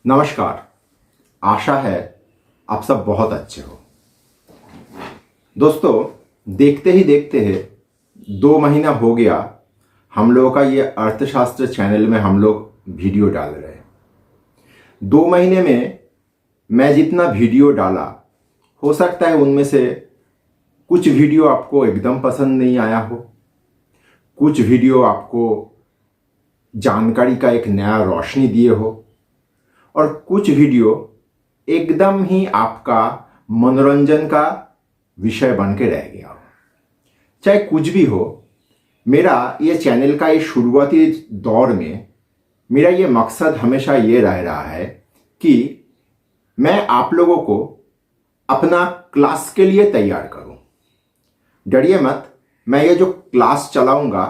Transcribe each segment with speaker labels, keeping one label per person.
Speaker 1: नमस्कार। आशा है आप सब बहुत अच्छे हो। दोस्तों, देखते ही देखते 2 महीना हो गया हम लोगों का ये अर्थशास्त्र चैनल में हम लोग वीडियो डाल रहे हैं। 2 महीने में मैं जितना वीडियो डाला, हो सकता है उनमें से कुछ वीडियो आपको एकदम पसंद नहीं आया हो, कुछ वीडियो आपको जानकारी का एक नया रोशनी दिए हो, और कुछ वीडियो एकदम ही आपका मनोरंजन का विषय बन के रह गया हो। चाहे कुछ भी हो, मेरा ये चैनल का ये शुरुआती दौर में मेरा ये मकसद हमेशा ये रह रहा है कि मैं आप लोगों को अपना क्लास के लिए तैयार करूं। डरिए मत, मैं ये जो क्लास चलाऊंगा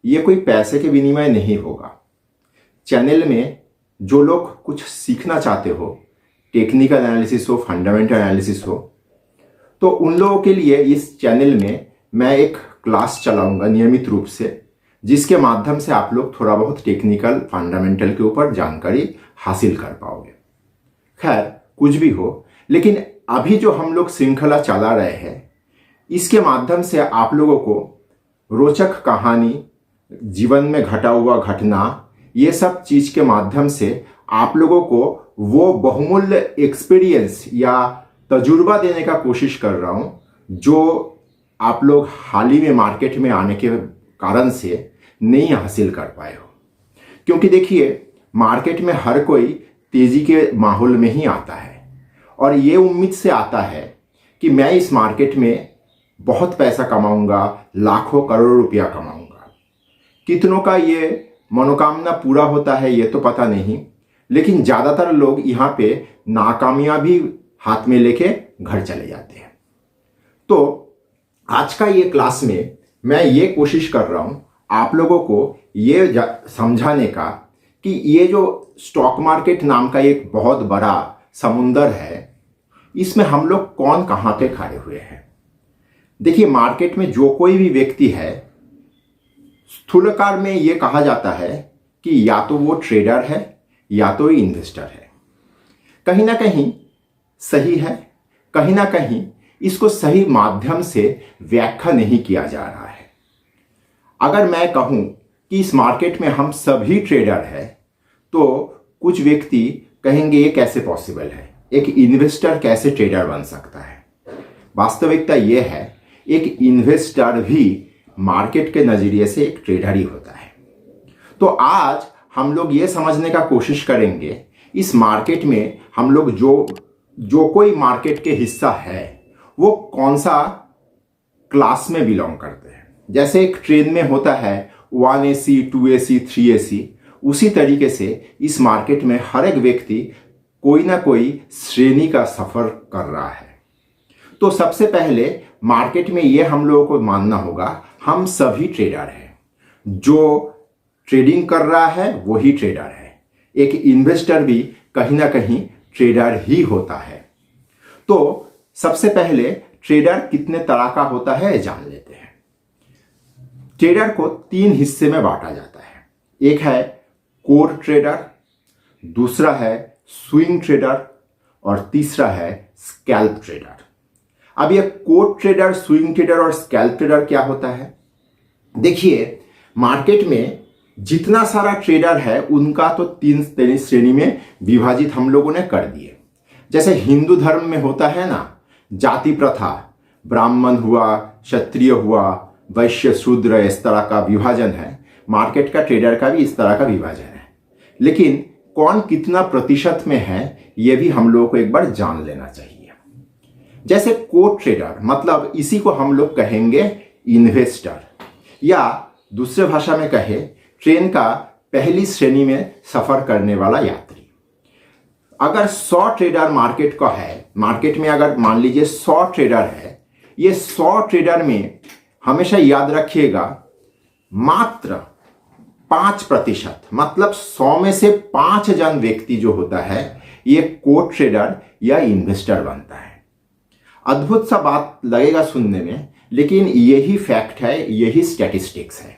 Speaker 1: ये कोई पैसे के विनिमय नहीं होगा। चैनल में जो लोग कुछ सीखना चाहते हो, टेक्निकल एनालिसिस हो, फंडामेंटल एनालिसिस हो, तो उन लोगों के लिए इस चैनल में मैं एक क्लास चलाऊंगा नियमित रूप से, जिसके माध्यम से आप लोग थोड़ा बहुत टेक्निकल फंडामेंटल के ऊपर जानकारी हासिल कर पाओगे। खैर, कुछ भी हो, लेकिन अभी जो हम लोग श्रृंखला चला रहे हैं, इसके माध्यम से आप लोगों को रोचक कहानी, जीवन में घटा हुआ घटना, ये सब चीज के माध्यम से आप लोगों को वो बहुमूल्य एक्सपीरियंस या तजुर्बा देने का कोशिश कर रहा हूं जो आप लोग हाल ही में मार्केट में आने के कारण से नहीं हासिल कर पाए हो। क्योंकि देखिए, मार्केट में हर कोई तेजी के माहौल में ही आता है और ये उम्मीद से आता है कि मैं इस मार्केट में बहुत पैसा कमाऊंगा, लाखों करोड़ों रुपया कमाऊंगा। कितनों का ये मनोकामना पूरा होता है ये तो पता नहीं, लेकिन ज़्यादातर लोग यहाँ पे नाकामयाबी हाथ में लेके घर चले जाते हैं। तो आज का ये क्लास में मैं ये कोशिश कर रहा हूँ आप लोगों को ये समझाने का कि ये जो स्टॉक मार्केट नाम का एक बहुत बड़ा समुंदर है, इसमें हम लोग कौन कहाँ पे खड़े हुए हैं। देखिए, मार्केट में जो कोई भी व्यक्ति है, स्थूलकार में ये कहा जाता है कि या तो वो ट्रेडर है या तो इन्वेस्टर है। कहीं ना कहीं सही है, कहीं ना कहीं इसको सही माध्यम से व्याख्या नहीं किया जा रहा है। अगर मैं कहूं कि इस मार्केट में हम सभी ट्रेडर हैं, तो कुछ व्यक्ति कहेंगे ये कैसे पॉसिबल है, एक इन्वेस्टर कैसे ट्रेडर बन सकता है। वास्तविकता यह है, एक इन्वेस्टर भी मार्केट के नजरिए से एक ट्रेडर ही होता है। तो आज हम लोग ये समझने का कोशिश करेंगे, इस मार्केट में हम लोग जो कोई मार्केट के हिस्सा है वो कौन सा क्लास में बिलोंग करते हैं। जैसे एक ट्रेन में होता है 1AC, 2AC, 3AC, उसी तरीके से इस मार्केट में हर एक व्यक्ति कोई ना कोई श्रेणी का सफर कर रहा है। तो सबसे पहले मार्केट में ये हम लोगों को मानना होगा, हम सभी ट्रेडर हैं। जो ट्रेडिंग कर रहा है वही ट्रेडर है। एक इन्वेस्टर भी कहीं ना कहीं ट्रेडर ही होता है। तो सबसे पहले ट्रेडर कितने तरह का होता है जान लेते हैं। ट्रेडर को 3 हिस्से में बांटा जाता है। एक है कोर ट्रेडर, दूसरा है स्विंग ट्रेडर और तीसरा है स्कैल्प ट्रेडर। अब ये कोर ट्रेडर, स्विंग ट्रेडर और स्कैल्प ट्रेडर क्या होता है? देखिए, मार्केट में जितना सारा ट्रेडर है उनका तो 3 श्रेणी में विभाजित हम लोगों ने कर दिए। जैसे हिंदू धर्म में होता है ना, जाति प्रथा, ब्राह्मण हुआ, क्षत्रिय हुआ, वैश्य, शूद्र, इस तरह का विभाजन है। मार्केट का ट्रेडर का भी इस तरह का विभाजन है। लेकिन कौन कितना प्रतिशत में है ये भी हम लोगों को एक बार जान लेना चाहिए। जैसे कोर ट्रेडर, मतलब इसी को हम लोग कहेंगे इन्वेस्टर, या दूसरे भाषा में कहे ट्रेन का पहली श्रेणी में सफर करने वाला यात्री। अगर 100 ट्रेडर मार्केट का है, मार्केट में अगर मान लीजिए 100 ट्रेडर है, ये 100 ट्रेडर में हमेशा याद रखिएगा मात्र 5%, मतलब 100 में से 5 जन व्यक्ति जो होता है ये कोर ट्रेडर या इन्वेस्टर बनता है। अद्भुत सा बात लगेगा सुनने में, लेकिन यही फैक्ट है, यही स्टैटिस्टिक्स है।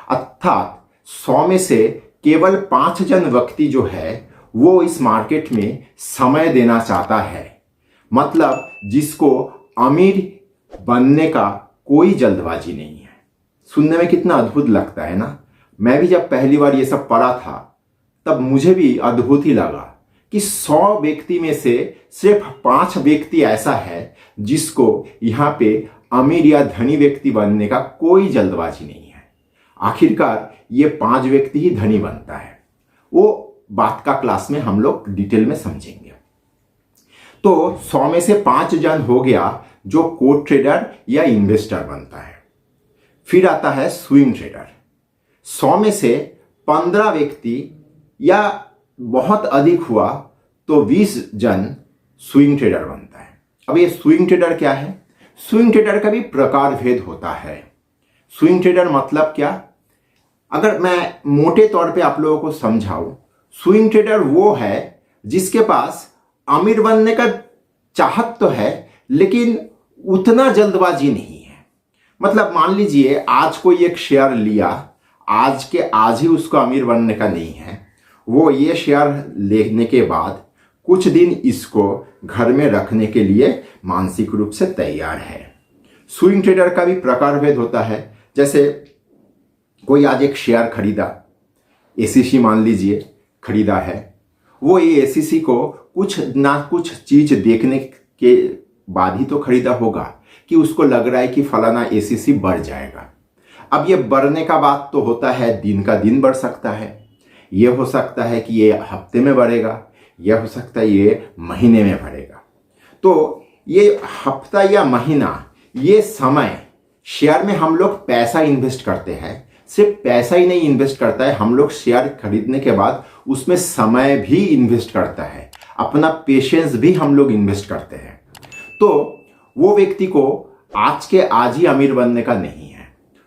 Speaker 1: अर्थात 100 में से केवल 5 जन व्यक्ति जो है वो इस मार्केट में समय देना चाहता है। मतलब जिसको अमीर बनने का कोई जल्दबाजी नहीं है। सुनने में कितना अद्भुत लगता है ना। मैं भी जब पहली बार ये सब पढ़ा था तब मुझे भी अद्भुत ही लगा कि 100 व्यक्ति में से सिर्फ 5 व्यक्ति ऐसा है जिसको यहाँ पे अमीर या धनी व्यक्ति बनने का कोई जल्दबाजी नहीं है। आखिरकार ये 5 व्यक्ति ही धनी बनता है। वो बात का क्लास में हम लोग डिटेल में समझेंगे। तो 100 में से 5 जन हो गया जो कोट ट्रेडर या इन्वेस्टर बनता है। फिर आता है स्विंग ट्रेडर। 100 में से 15 व्यक्ति या बहुत अधिक हुआ तो 20 जन स्विंग ट्रेडर बनता है। अब ये स्विंग ट्रेडर क्या है? स्विंग ट्रेडर का भी प्रकार भेद होता है। स्विंग ट्रेडर मतलब क्या? अगर मैं मोटे तौर पे आप लोगों को समझाऊं, स्विंग ट्रेडर वो है जिसके पास अमीर बनने का चाहत तो है लेकिन उतना जल्दबाजी नहीं है। मतलब मान लीजिए आज कोई एक शेयर लिया, आज के आज ही उसको अमीर बनने का नहीं है। वो ये शेयर लेने के बाद कुछ दिन इसको घर में रखने के लिए मानसिक रूप से तैयार है। स्विंग ट्रेडर का भी प्रकार भेद होता है। जैसे कोई आज एक शेयर खरीदा, एसीसी मान लीजिए खरीदा है, वो ये एसीसी को कुछ ना कुछ चीज देखने के बाद ही तो खरीदा होगा कि उसको लग रहा है कि फलाना एसीसी बढ़ जाएगा। अब ये बढ़ने का बात तो होता है, दिन का दिन बढ़ सकता है, ये हो सकता है कि ये हफ्ते में बढ़ेगा, यह हो सकता है ये महीने में बढ़ेगा। तो ये हफ्ता या महीना, ये समय शेयर में हम लोग पैसा इन्वेस्ट करते हैं। सिर्फ पैसा ही नहीं इन्वेस्ट करता है, हम लोग शेयर खरीदने के बाद उसमें समय भी इन्वेस्ट करता है, अपना पेशेंस भी हम लोग इन्वेस्ट करते हैं। तो वो व्यक्ति को आज के आज ही अमीर बनने का नहीं है।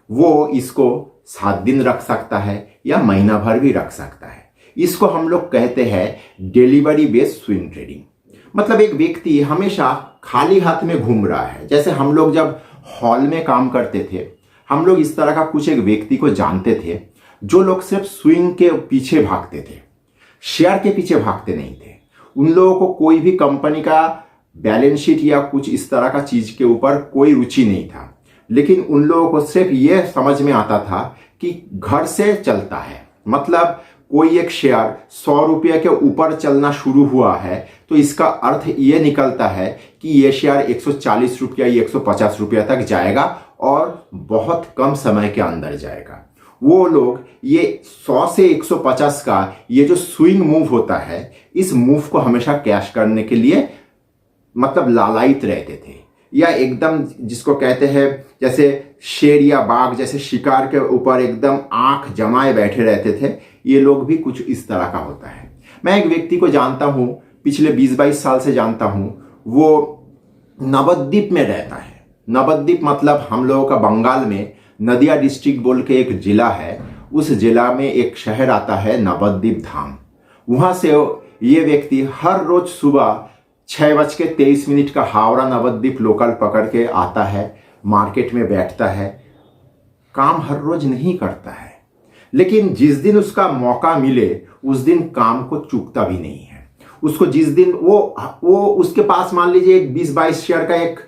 Speaker 1: वो इसको 7 दिन रख सकता है या महीना भर भी रख सकता है। इसको हम लोग कहते हैं डिलीवरी बेस्ड स्विंग ट्रेडिंग। मतलब एक व्यक्ति हमेशा खाली हाथ में घूम रहा है। जैसे हम लोग जब हॉल में काम करते थे, हम लोग इस तरह का कुछ एक व्यक्ति को जानते थे जो लोग सिर्फ स्विंग के पीछे भागते थे, शेयर के पीछे भागते नहीं थे। उन लोगों को कोई भी कंपनी का बैलेंस शीट या कुछ इस तरह का चीज के ऊपर कोई रुचि नहीं था, लेकिन उन लोगों को सिर्फ ये समझ में आता था कि घर से चलता है। मतलब कोई एक शेयर 100 रुपये के ऊपर चलना शुरू हुआ है तो इसका अर्थ ये निकलता है कि ये शेयर 140 रुपया या 150 रुपया तक जाएगा और बहुत कम समय के अंदर जाएगा। वो लोग ये 100 से 150 का ये जो स्विंग मूव होता है, इस मूव को हमेशा कैश करने के लिए मतलब लालायित रहते थे, या एकदम जिसको कहते हैं जैसे शेर या बाघ जैसे शिकार के ऊपर एकदम आंख जमाए बैठे रहते थे। ये लोग भी कुछ इस तरह का होता है। मैं एक व्यक्ति को जानता हूँ, पिछले 20-22 साल से जानता हूँ। वो नवद्वीप में रहता है। नवद्वीप मतलब हम लोगों का बंगाल में नदिया डिस्ट्रिक्ट बोल के एक जिला है, उस जिला में एक शहर आता है नवद्वीप धाम। वहाँ से ये व्यक्ति हर रोज सुबह 6:23 का हावड़ा नवद्वीप लोकल पकड़ के आता है, मार्केट में बैठता है। काम हर रोज नहीं करता है, लेकिन जिस दिन उसका मौका मिले उस दिन काम को चूकता भी नहीं है। उसको जिस दिन वो उसके पास मान लीजिए एक 20-22 शेयर का एक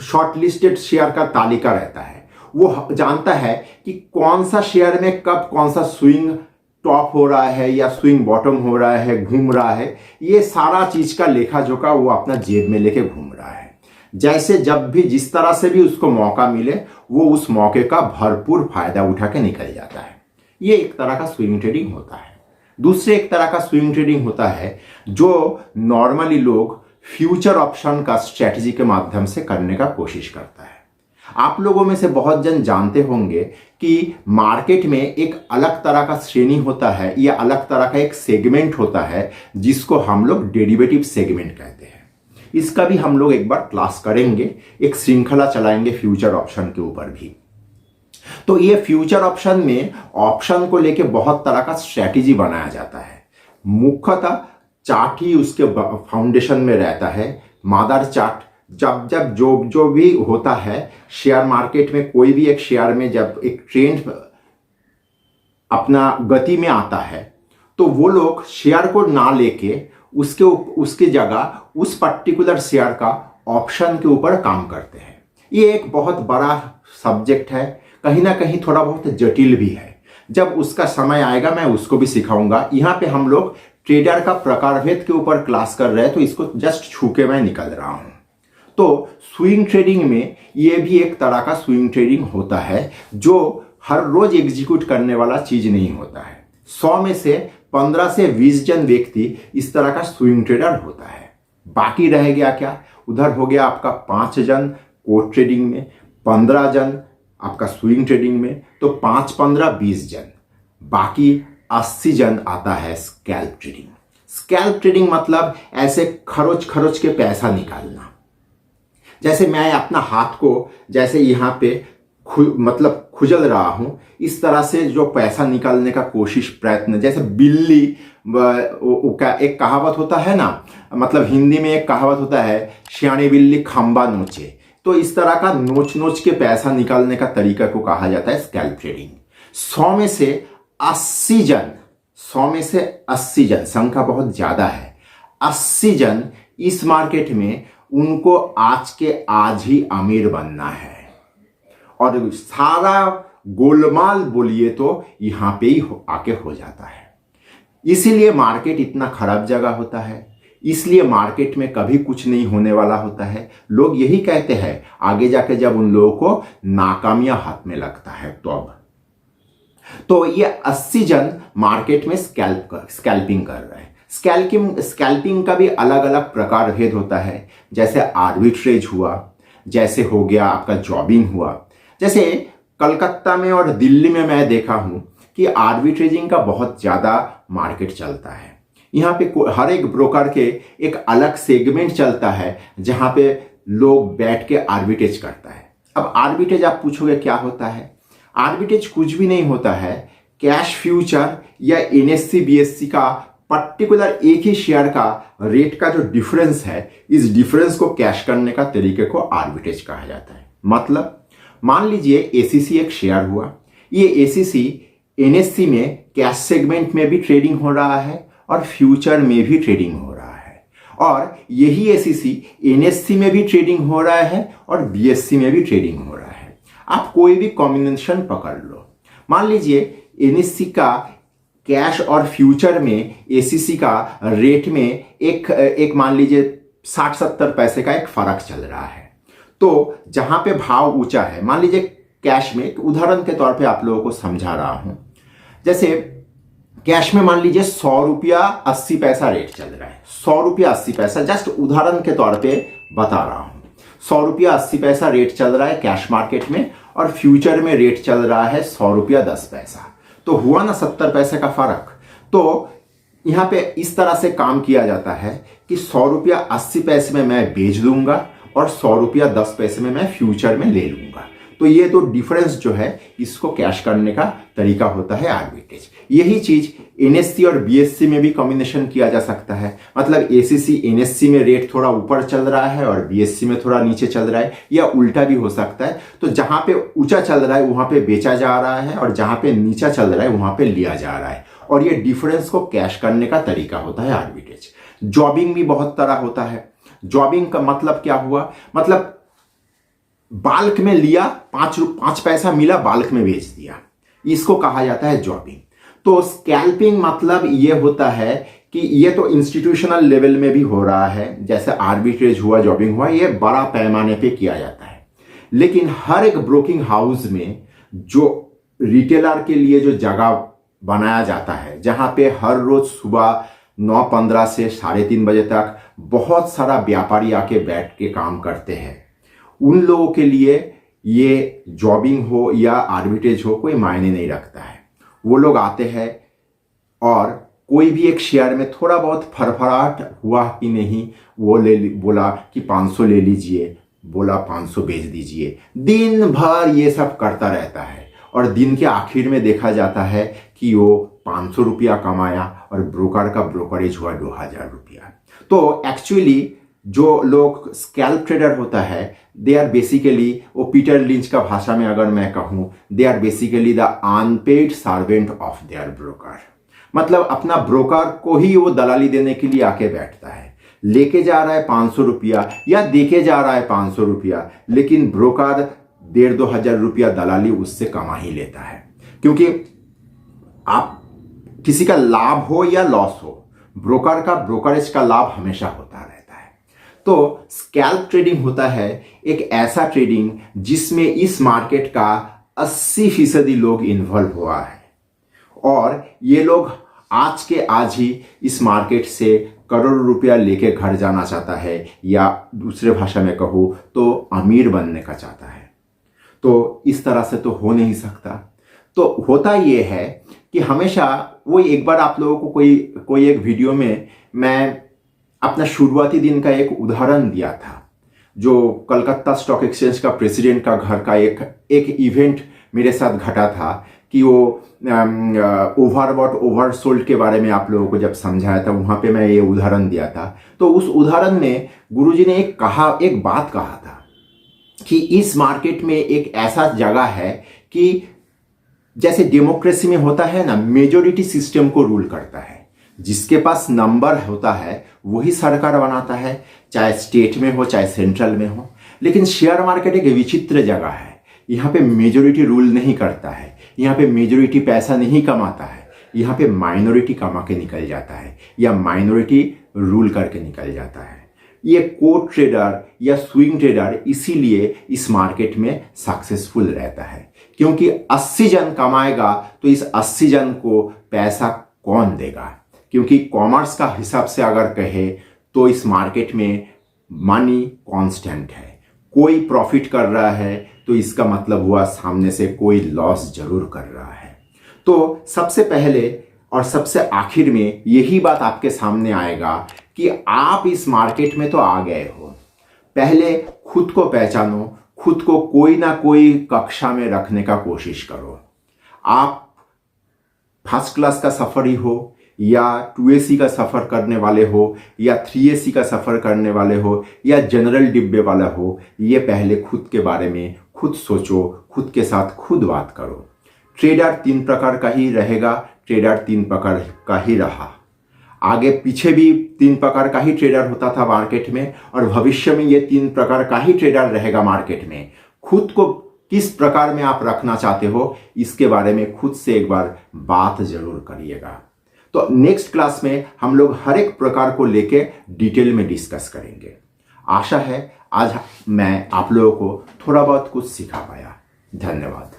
Speaker 1: शॉर्ट लिस्टेड शेयर का तालिका रहता है। वो जानता है कि कौन सा शेयर में कब कौन सा स्विंग टॉप हो रहा है या स्विंग बॉटम हो रहा है, घूम रहा है। ये सारा चीज का लेखा जोखा वो अपना जेब में लेके घूम रहा है। जैसे जब भी जिस तरह से भी उसको मौका मिले वो उस मौके का भरपूर फायदा उठा के निकल जाता है। ये एक तरह का स्विंग ट्रेडिंग होता है। दूसरे एक तरह का स्विंग ट्रेडिंग होता है जो नॉर्मली लोग फ्यूचर ऑप्शन का स्ट्रेटजी के माध्यम से करने का कोशिश करता है। आप लोगों में से बहुत जन जानते होंगे कि मार्केट में एक अलग तरह का श्रेणी होता है या अलग तरह का एक सेगमेंट होता है जिसको हम लोग डेरिवेटिव सेगमेंट कहते हैं। इसका भी हम लोग एक बार क्लास करेंगे, एक श्रृंखला चलाएंगे फ्यूचर ऑप्शन के ऊपर भी। तो ये फ्यूचर ऑप्शन में ऑप्शन को लेके बहुत तरह का स्ट्रेटजी बनाया जाता है। मुख्यतः चार्ट ही उसके फाउंडेशन में रहता है, मादर चार्ट। जब जो भी होता है शेयर मार्केट में, कोई भी एक शेयर में जब एक ट्रेंड अपना गति में आता है तो वो लोग शेयर को ना लेके उसके जगह उस पर्टिकुलर शेयर का ऑप्शन के ऊपर काम करते हैं। ये एक बहुत बड़ा सब्जेक्ट है, कहीं ना कहीं थोड़ा बहुत जटिल भी है। जब उसका समय आएगा मैं उसको भी सिखाऊंगा। यहाँ पे हम लोग ट्रेडर का प्रकारभेद के ऊपर क्लास कर रहे हैं, तो इसको जस्ट छू के मैं निकल रहा हूँ। तो स्विंग ट्रेडिंग में ये भी एक तरह का स्विंग ट्रेडिंग होता है, जो हर रोज एग्जीक्यूट करने वाला चीज नहीं होता है। 100 में से 15 से 20 जन व्यक्ति इस तरह का स्विंग ट्रेडर होता है। बाकी रह गया क्या? उधर हो गया आपका 5 जन कोट ट्रेडिंग में, 15 जन आपका स्विंग ट्रेडिंग में, तो 5, 15, 20 जन, बाकी 80 जन आता है स्कैल्प ट्रेडिंग। स्कैल्प ट्रेडिंग मतलब ऐसे खरोच खरोच के पैसा निकालना। जैसे मैं अपना हाथ को जैसे यहाँ पे मतलब खुजल रहा हूं, इस तरह से जो पैसा निकालने का कोशिश प्रयत्न, जैसे बिल्ली का एक कहावत होता है ना, मतलब हिंदी में एक कहावत होता है, सियाणी बिल्ली खंबा नोचे। तो इस तरह का नोच नोच के पैसा निकालने का तरीका को कहा जाता है स्कैल्प ट्रेडिंग। 100 में से 80 जन, 100 में से 80 जन, संख्या बहुत ज्यादा है, 80 जन इस मार्केट में उनको आज के आज ही अमीर बनना है, और सारा गोलमाल बोलिए तो यहां पे ही आके हो जाता है। इसीलिए मार्केट इतना खराब जगह होता है, इसलिए मार्केट में कभी कुछ नहीं होने वाला होता है। लोग यही कहते हैं, आगे जाके जब उन लोगों को नाकामियां हाथ में लगता है तो ये 80 जन मार्केट में स्कैल्पिंग कर रहे हैं। स्कैल्पिंग का भी अलग अलग प्रकार भेद होता है, जैसे आर्बिट्रेज हुआ, जैसे हो गया आपका जॉबिंग हुआ। जैसे कलकत्ता में और दिल्ली में मैं देखा हूं कि आर्बिट्रेजिंग का बहुत ज्यादा मार्केट चलता है। यहाँ पे हर एक ब्रोकर के एक अलग सेगमेंट चलता है जहां पे लोग बैठ के आर्बिट्रेज करता है। अब आर्बिट्रेज आप पूछोगे क्या होता है? आर्बिट्रेज कुछ भी नहीं होता है, कैश फ्यूचर या एनएससी बीएससी का पर्टिकुलर एक ही शेयर का रेट का जो डिफरेंस है, इस डिफरेंस को कैश करने का तरीके को आर्बिट्रेज कहा जाता है। मतलब मान लीजिए एसीसी एक शेयर हुआ, ये एसीसी एनएससी में कैश सेगमेंट में भी ट्रेडिंग हो रहा है और फ्यूचर में भी ट्रेडिंग हो रहा है, और यही एसीसी एनएससी में भी ट्रेडिंग हो रहा है और बीएससी में भी ट्रेडिंग हो रहा है। आप कोई भी कॉम्बिनेशन पकड़ लो, मान लीजिए एनएससी का कैश और फ्यूचर में एसीसी का रेट में एक मान लीजिए 60-70 पैसे का एक फर्क चल रहा है। तो जहां पे भाव ऊंचा है, मान लीजिए कैश में, उदाहरण के तौर पे आप लोगों को समझा रहा हूं, जैसे कैश में मान लीजिए 100 रुपया 80 पैसा रेट चल रहा है, 100 रुपया 80 पैसा, जस्ट उदाहरण के तौर पे बता रहा हूं। 100 रुपया 80 पैसा रेट चल रहा है कैश मार्केट में, और फ्यूचर में रेट चल रहा है 100 रुपया 10 पैसा। तो हुआ ना 70 पैसे का फर्क। तो यहां पे इस तरह से काम किया जाता है कि 100 रुपया 80 पैसे में मैं बेच दूंगा और 100 रुपया 10 पैसे में मैं फ्यूचर में ले लूंगा। तो ये तो डिफरेंस जो है, इसको कैश करने का तरीका होता है आर्बिट्रेज। यही चीज एनएससी और बीएससी में भी कॉम्बिनेशन किया जा सकता है। मतलब एसीसी एनएससी में रेट थोड़ा ऊपर चल रहा है और बीएससी में थोड़ा नीचे चल रहा है, या उल्टा भी हो सकता है। तो जहां पे ऊंचा चल रहा है वहां पे बेचा जा रहा है, और जहां पे नीचा चल रहा है वहां पे लिया जा रहा है, और ये डिफरेंस को कैश करने का तरीका होता है आर्बिट्रेज। जॉबिंग भी बहुत तरह होता है। जॉबिंग का मतलब क्या हुआ? मतलब बाल्क में लिया, 5 पैसा मिला, बाल्क में बेच दिया, इसको कहा जाता है जॉबिंग। तो स्कैल्पिंग मतलब ये होता है कि ये तो इंस्टीट्यूशनल लेवल में भी हो रहा है, जैसे आर्बिट्रेज हुआ, जॉबिंग हुआ, ये बड़ा पैमाने पे किया जाता है। लेकिन हर एक ब्रोकिंग हाउस में जो रिटेलर के लिए जो जगह बनाया जाता है, जहां पे हर रोज सुबह 9:15 से 3:30 बजे तक बहुत सारा व्यापारी आके बैठ के काम करते हैं, उन लोगों के लिए ये जॉबिंग हो या आर्बिट्रेज हो कोई मायने नहीं रखता है। वो लोग आते हैं और कोई भी एक शेयर में थोड़ा बहुत फरफराहट हुआ कि नहीं, वो बोला कि 500 ले लीजिए, बोला 500 बेच दीजिए, दिन भर ये सब करता रहता है, और दिन के आखिर में देखा जाता है कि वो 500 रुपया कमाया और ब्रोकर का ब्रोकरेज हुआ 2000 रुपया। तो एक्चुअली जो लोग स्कैल्प ट्रेडर होता है, दे आर बेसिकली, वो पीटर लिंच का भाषा में अगर मैं कहूं, they are basically the unpaid servant of their broker. मतलब अपना ब्रोकर को ही वो दलाली देने के लिए आके बैठता है, लेके जा रहा है 500 रुपया या देके जा रहा है 500 रुपया, लेकिन ब्रोकर 1,500-2,000 रुपया दलाली उससे कमा ही लेता है। क्योंकि आप किसी का लाभ हो या लॉस हो, ब्रोकर का ब्रोकरेज का लाभ हमेशा होता रहता है। तो स्कैल्प ट्रेडिंग होता है एक ऐसा ट्रेडिंग जिसमें इस मार्केट का 80% लोग इन्वॉल्व हुआ है, और ये लोग आज के आज ही इस मार्केट से करोड़ रुपया लेके घर जाना चाहता है, या दूसरे भाषा में कहूँ तो अमीर बनने का चाहता है। तो इस तरह से तो हो नहीं सकता। तो होता ये है कि हमेशा वो, एक बार आप लोगों को कोई एक वीडियो में मैं अपना शुरुआती दिन का एक उदाहरण दिया था, जो कलकत्ता स्टॉक एक्सचेंज का प्रेसिडेंट का घर का एक इवेंट मेरे साथ घटा था, कि वो ओवरबॉट ओवरसोल्ड के बारे में आप लोगों को जब समझाया था, वहाँ पे मैं ये उदाहरण दिया था। तो उस उदाहरण में गुरुजी ने एक बात कहा था कि इस मार्केट में एक ऐसा जगह है कि जैसे डेमोक्रेसी में होता है ना, मेजॉरिटी सिस्टम को रूल करता है, जिसके पास नंबर होता है वही सरकार बनाता है, चाहे स्टेट में हो चाहे सेंट्रल में हो। लेकिन शेयर मार्केट एक विचित्र जगह है, यहाँ पे मेजॉरिटी रूल नहीं करता है, यहाँ पे मेजॉरिटी पैसा नहीं कमाता है, यहाँ पे माइनॉरिटी कमा के निकल जाता है, या माइनॉरिटी रूल करके निकल जाता है। ये कोर ट्रेडर या स्विंग ट्रेडर इसीलिए इस मार्केट में सक्सेसफुल रहता है, क्योंकि 80 जन कमाएगा तो इस 80 जन को पैसा कौन देगा। क्योंकि कॉमर्स का हिसाब से अगर कहे तो इस मार्केट में मनी कांस्टेंट है, कोई प्रॉफिट कर रहा है तो इसका मतलब हुआ सामने से कोई लॉस जरूर कर रहा है। तो सबसे पहले और सबसे आखिर में यही बात आपके सामने आएगा कि आप इस मार्केट में तो आ गए हो, पहले खुद को पहचानो, खुद को कोई ना कोई कक्षा में रखने का कोशिश करो। आप फर्स्ट क्लास का सफरी हो, या 2AC का सफ़र करने वाले हो, या 3AC का सफ़र करने वाले हो, या जनरल डिब्बे वाला हो, ये पहले खुद के बारे में खुद सोचो, खुद के साथ खुद बात करो। ट्रेडर 3 प्रकार का ही रहेगा, ट्रेडर 3 प्रकार का ही रहा, आगे पीछे भी 3 प्रकार का ही ट्रेडर होता था मार्केट में, और भविष्य में ये 3 प्रकार का ही ट्रेडर रहेगा मार्केट में। खुद को किस प्रकार में आप रखना चाहते हो, इसके बारे में खुद से एक बार बात जरूर करिएगा। तो नेक्स्ट क्लास में हम लोग हर एक प्रकार को लेके डिटेल में डिस्कस करेंगे। आशा है आज मैं आप लोगों को थोड़ा बहुत कुछ सिखा पाया। धन्यवाद।